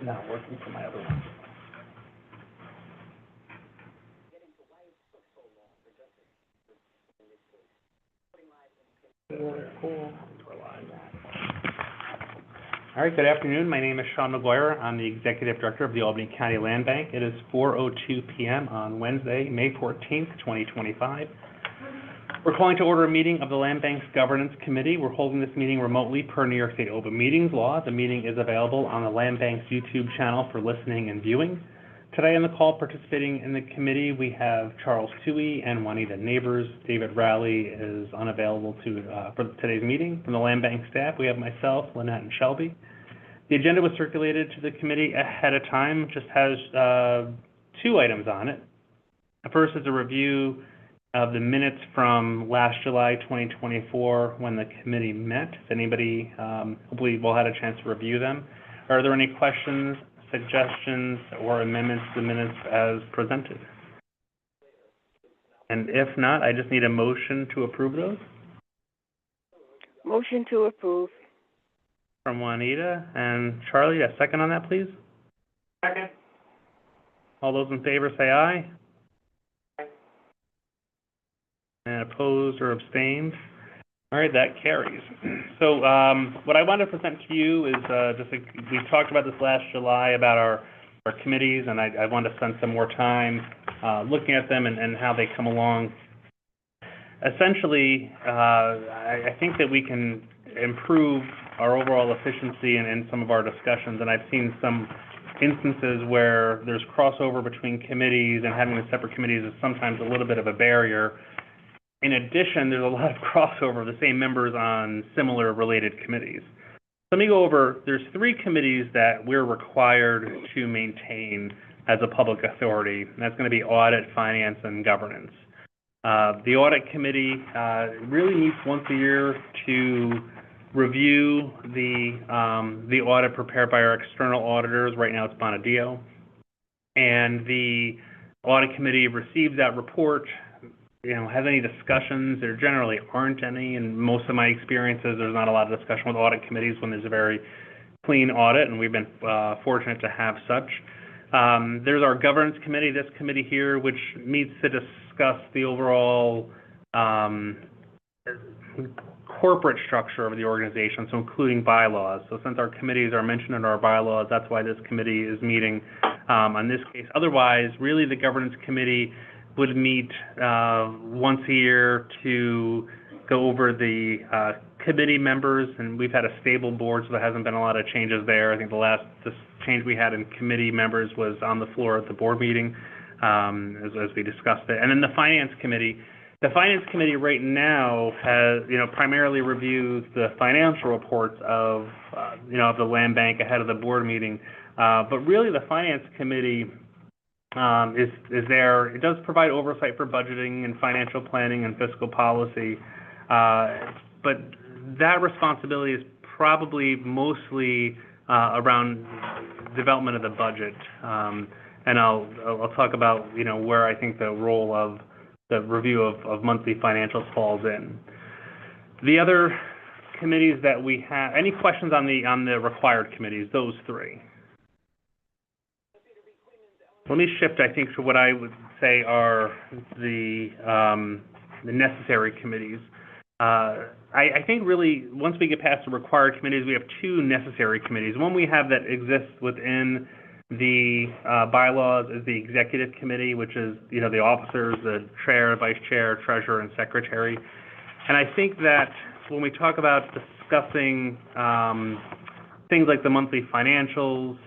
not working for my other one. Cool. All right, good afternoon. My name is Sean McGuire. I'm the Executive Director of the Albany County Land Bank. It is 4:02 p.m. on Wednesday, May 14th, 2025. We're calling to order a meeting of the Land Bank's Governance Committee. We're holding this meeting remotely per New York State Open Meetings Law. The meeting is available on the Land Bank's YouTube channel for listening and viewing. Today on the call participating in the committee, we have Charles Toohey and Juanita Neighbors. David Rowley is unavailable for today's meeting. From the Land Bank staff, we have myself, Lynette, and Shelby. The agenda was circulated to the committee ahead of time, just has two items on it. The first is a review of the minutes from last July 2024 when the committee met. If anybody, hopefully will have a chance to review them. Are there any questions, suggestions, or amendments to the minutes as presented? And if not, I just need a motion to approve those. Motion to approve. From Juanita. And Charlie, a second on that, please? Second. All those in favor say aye. Aye. And opposed or abstained? All right, that carries. So what I want to present to you is we talked about this last July about our committees, and I want to spend some more time looking at them and how they come along. Essentially, I think that we can improve our overall efficiency in some of our discussions, and I've seen some instances where there's crossover between committees, and having the separate committees is sometimes a little bit of a barrier. In addition, there's a lot of crossover of the same members on similar related committees. Let me go over, there's three committees that we're required to maintain as a public authority, and that's going to be audit, finance, and governance. The audit committee really meets once a year to review the audit prepared by our external auditors. Right now it's Bonadeo. And the audit committee receives that report, has any discussions. There generally aren't any. In most of my experiences, there's not a lot of discussion with audit committees when there's a very clean audit, and we've been fortunate to have such. There's our governance committee, this committee here, which meets to discuss the overall corporate structure of the organization, so including bylaws. So since our committees are mentioned in our bylaws, that's why this committee is meeting on this case. Otherwise, really the governance committee would meet once a year to go over the committee members, and we've had a stable board, so there hasn't been a lot of changes there. I think the last change we had in committee members was on the floor at the board meeting, as we discussed it. And then the finance committee. The finance committee right now has, primarily reviews the financial reports of, of the land bank ahead of the board meeting. But really the finance committee is there. It does provide oversight for budgeting and financial planning and fiscal policy. But that responsibility is probably mostly around development of the budget. And I'll talk about, where I think the role of the review of monthly financials falls in. The other committees that we have, any questions on the required committees, those three? Let me shift, I think, to what I would say are the necessary committees. I think really, once we get past the required committees, we have two necessary committees. One we have that exists within the bylaws is the executive committee, which is, the officers, the chair, vice chair, treasurer, and secretary. And I think that when we talk about discussing things like the monthly financials,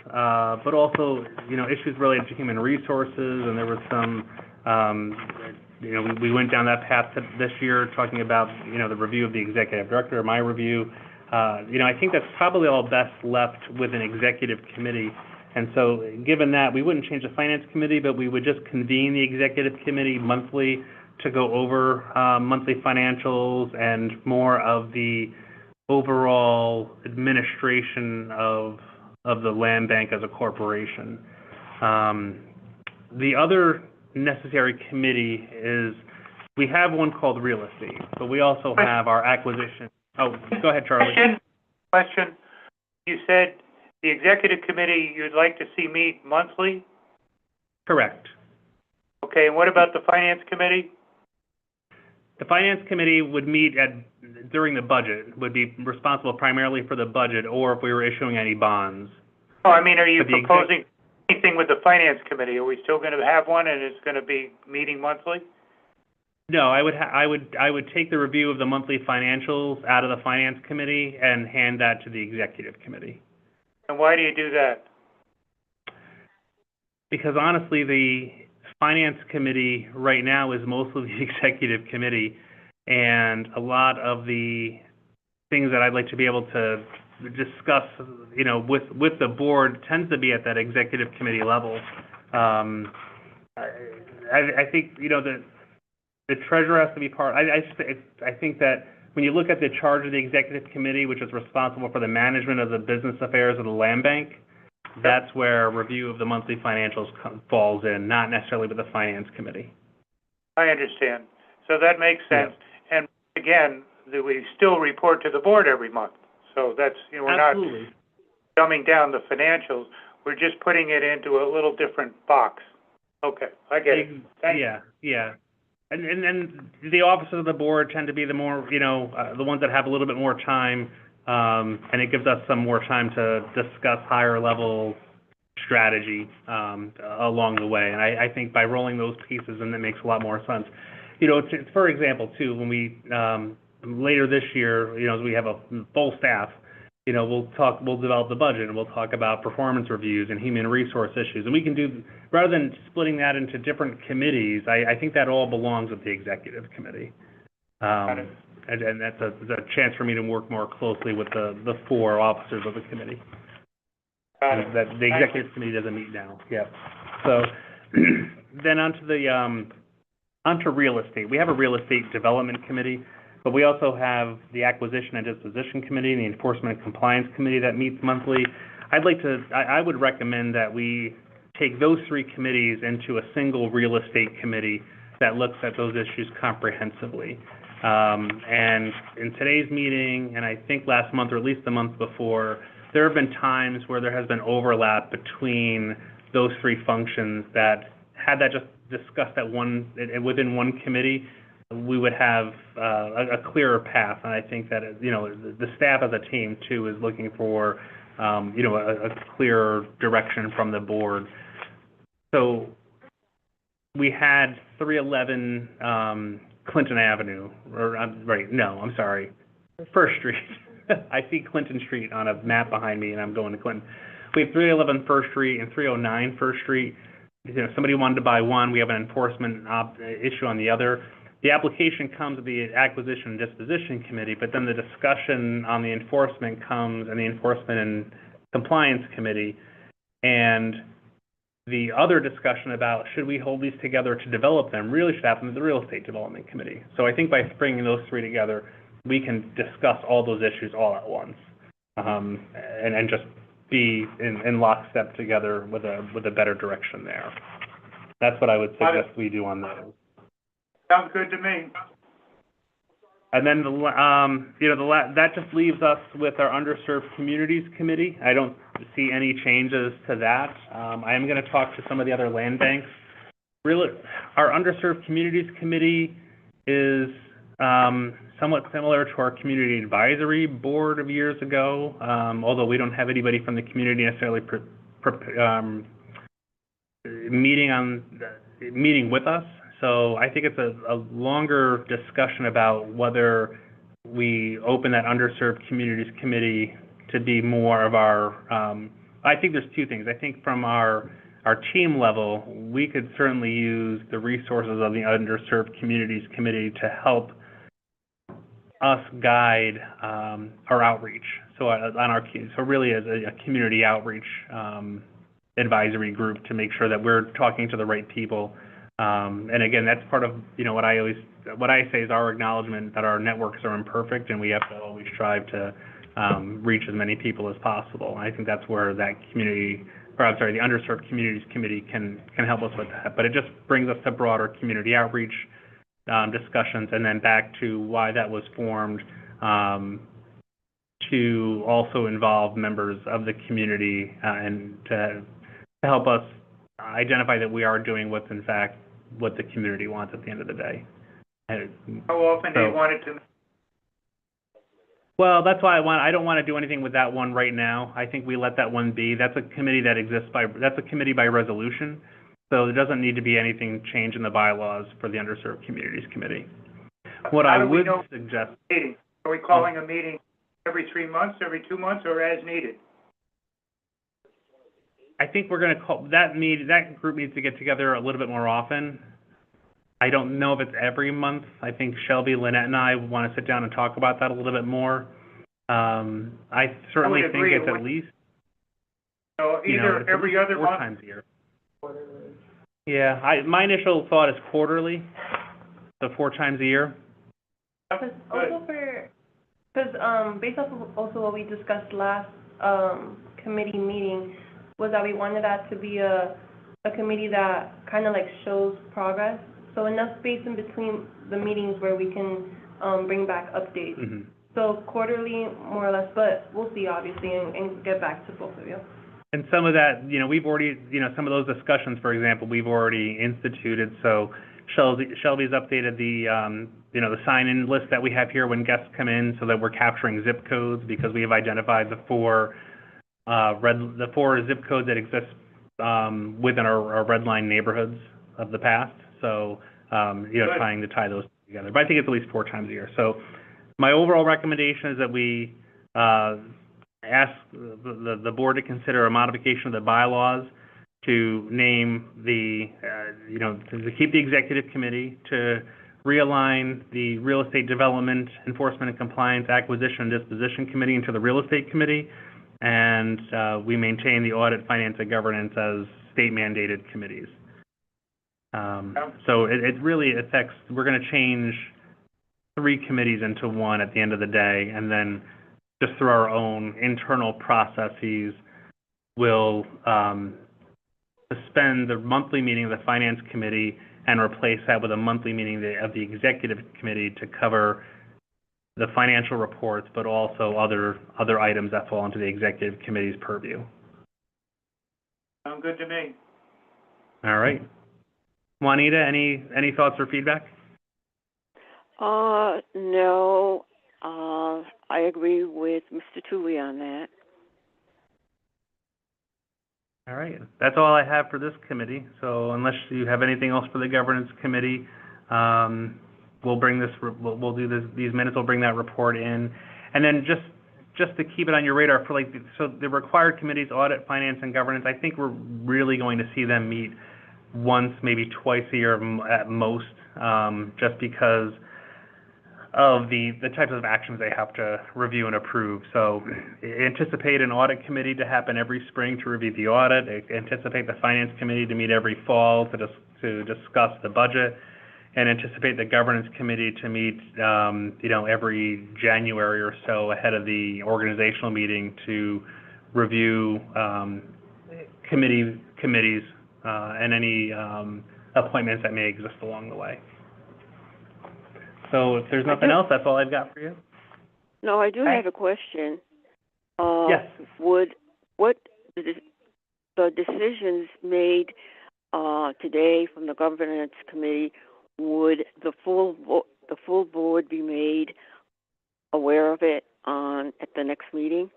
but also, issues related to human resources, and there was some, we went down that path this year talking about, the review of the executive director, my review. I think that's probably all best left with an executive committee. And so given that, we wouldn't change the finance committee, but we would just convene the executive committee monthly to go over monthly financials and more of the overall administration of the land bank as a corporation. The other necessary committee is, we have one called real estate, but we also have our acquisition. Oh, go ahead, Charlie. Question. You said The executive committee you'd like to see meet monthly? Correct. Okay, and what about the finance committee? The finance committee would meet during the budget, would be responsible primarily for the budget, or if we were issuing any bonds. Oh, I mean, are you But the proposing anything with the finance committee? Are we still going to have one and it's going to be meeting monthly? No, I would take the review of the monthly financials out of the finance committee and hand that to the executive committee. And why do you do that? Because honestly, the finance committee right now is mostly the executive committee, and a lot of the things that I'd like to be able to discuss, with the board tends to be at that executive committee level. I think, the treasurer has to be part. I think that when you look at the charge of the executive committee, which is responsible for the management of the business affairs of the land bank, that's where review of the monthly financials falls in, not necessarily with the finance committee. I understand. So that makes sense. Yeah. And again, we still report to the board every month. So that's, we're Absolutely. not dumbing down the financials. We're just putting it into a little different box. Okay, I get it. Thank you. Yeah. And the officers of the board tend to be the more, the ones that have a little bit more time, and it gives us some more time to discuss higher level strategy along the way. And I think by rolling those pieces, and that makes a lot more sense. For example, too, when we later this year, as we have a full staff, we'll develop the budget and we'll talk about performance reviews and human resource issues. And we can do, rather than splitting that into different committees, I think that all belongs with the executive committee. And that's a chance for me to work more closely with the four officers of the committee. That the executive committee doesn't meet now. Yeah. So then onto real estate. We have a real estate development committee, but we also have the acquisition and disposition committee and the enforcement and compliance committee that meets monthly. I would recommend that we take those three committees into a single real estate committee that looks at those issues comprehensively. And in today's meeting, and I think last month or at least the month before, there have been times where there has been overlap between those three functions that had that just discussed within one committee, we would have a clearer path. And I think that, the staff as a team, too, is looking for, a clearer direction from the board. So we had 311 Clinton Avenue, First Street. I see Clinton Street on a map behind me, and I'm going to Clinton. We have 311 First Street and 309 First Street. Somebody wanted to buy one. We have an enforcement issue on the other. The application comes to the acquisition and disposition committee, but then the discussion on the enforcement comes in the enforcement and compliance committee, and the other discussion about should we hold these together to develop them really should happen to the real estate development committee. So I think by bringing those three together, we can discuss all those issues all at once, and just be in lockstep together with a better direction there. That's what I would suggest we do on those. Sounds good to me. And then that just leaves us with our underserved communities committee. I don't see any changes to that. I am going to talk to some of the other land banks. Really, our underserved communities committee is somewhat similar to our community advisory board of years ago, although we don't have anybody from the community necessarily meeting with us. So I think it's a longer discussion about whether we open that underserved communities committee to be more of our, I think there's two things. I think from our team level, we could certainly use the resources of the underserved communities committee to help us guide our outreach. So really as a community outreach advisory group to make sure that we're talking to the right people. And again, that's part of, what I say is our acknowledgement that our networks are imperfect and we have to always strive to reach as many people as possible. And I think that's where that the underserved communities committee can help us with that. But it just brings us to broader community outreach discussions, and then back to why that was formed, to also involve members of the community and to help us identify that we are doing what's in fact what the community wants at the end of the day. How often do you want it to? Well, that's why I don't want to do anything with that one right now. I think we let that one be. That's a committee that exists that's a committee by resolution. So there doesn't need to be anything changed in the bylaws for the Underserved Communities Committee. What I would suggest. Meeting? Are we calling a meeting every 3 months, every 2 months, or as needed? I think we're going to call that group needs to get together a little bit more often. I don't know if it's every month. I think Shelby, Lynette, and I want to sit down and talk about that a little bit more. I certainly think it's at least, so either every other month. 4 times a year. Yeah, my initial thought is quarterly, so 4 times a year. Also because based off of also what we discussed last committee meeting, was that we wanted that to be a committee that kind of like shows progress. So enough space in between the meetings where we can bring back updates. Mm-hmm. So quarterly, more or less, but we'll see, obviously, and get back to both of you. And some of that, we've already, some of those discussions, for example, we've already instituted. So Shelby's updated the, the sign-in list that we have here when guests come in, so that we're capturing zip codes because we have identified the 4 zip codes that exist within our red line neighborhoods of the past. So, trying to tie those together. But I think it's at least 4 times a year. So my overall recommendation is that we ask the board to consider a modification of the bylaws to name to keep the executive committee, to realign the real estate development, enforcement and compliance, acquisition and disposition committee into the real estate committee, and we maintain the audit, finance, and governance as state mandated committees. So it really affects, we're going to change 3 committees into 1 at the end of the day, and then just through our own internal processes, we'll suspend the monthly meeting of the finance committee and replace that with a monthly meeting of the executive committee to cover the financial reports, but also other items that fall into the executive committee's purview. Sounds good to me. All right. Juanita, any thoughts or feedback? No. I agree with Mr. Tooley on that. All right. That's all I have for this committee. So unless you have anything else for the governance committee, we'll bring this. We'll do this. These minutes. We'll bring that report in, and then just to keep it on your radar for so the required committees, audit, finance, and governance. I think we're really going to see them meet once, maybe twice a year at most, just because of the types of actions they have to review and approve. So anticipate an audit committee to happen every spring to review the audit. Anticipate the finance committee to meet every fall to discuss the budget, and anticipate the governance committee to meet every January or so ahead of the organizational meeting to review committees and any appointments that may exist along the way. So if there's nothing else, that's all I've got for you. No, I do have a question. Yes. Would the decisions made today from the governance committee, would the full board be made aware of it at the next meeting?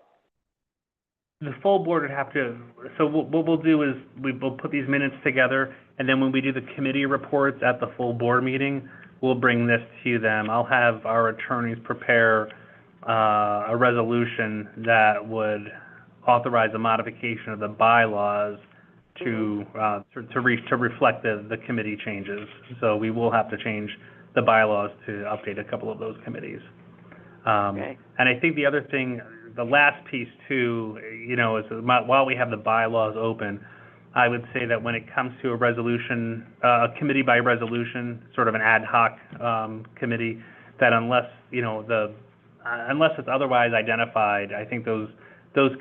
The full board would have to. So what we'll do is we'll put these minutes together, and then when we do the committee reports at the full board meeting, we'll bring this to them. I'll have our attorneys prepare a resolution that would authorize a modification of the bylaws to reflect the committee changes. So we will have to change the bylaws to update a couple of those committees. Okay. And I think the other thing, the last piece too, is while we have the bylaws open, I would say that when it comes to a resolution, a committee by resolution, sort of an ad hoc committee, that unless it's otherwise identified, I think those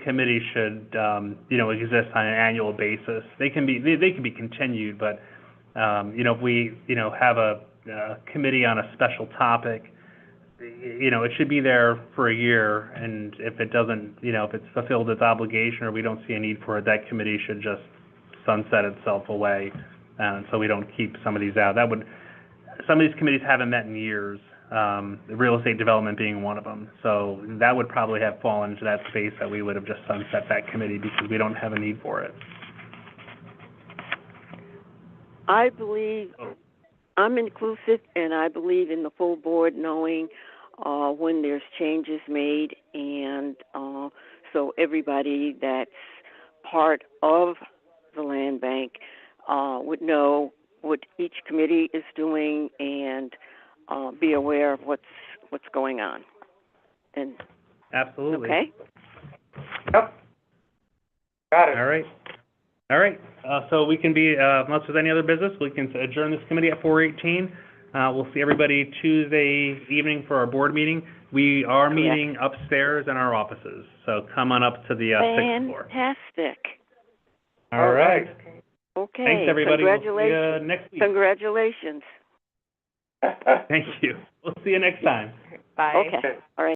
committees should exist on an annual basis. They can be continued, but if we have a committee on a special topic, it should be there for a year, and if it doesn't, if it's fulfilled its obligation or we don't see a need for it, that committee should just sunset itself away, so we don't keep some of these out. Some of these committees haven't met in years, real estate development being one of them. So that would probably have fallen into that space that we would have just sunset that committee because we don't have a need for it. I believe, I'm inclusive, and I believe in the full board knowing when there's changes made, and so everybody that's part of the land bank would know what each committee is doing and be aware of what's going on. And Absolutely. okay. Yep. Got it. All right. So we can be, unless there's any other business, we can adjourn this committee at 4:18. We'll see everybody Tuesday evening for our board meeting. We are meeting upstairs in our offices, so come on up to the 6th floor. Fantastic. All right. Okay. Thanks, everybody. Congratulations. We'll see you next week. Congratulations. Thank you. We'll see you next time. Bye. Okay. All right.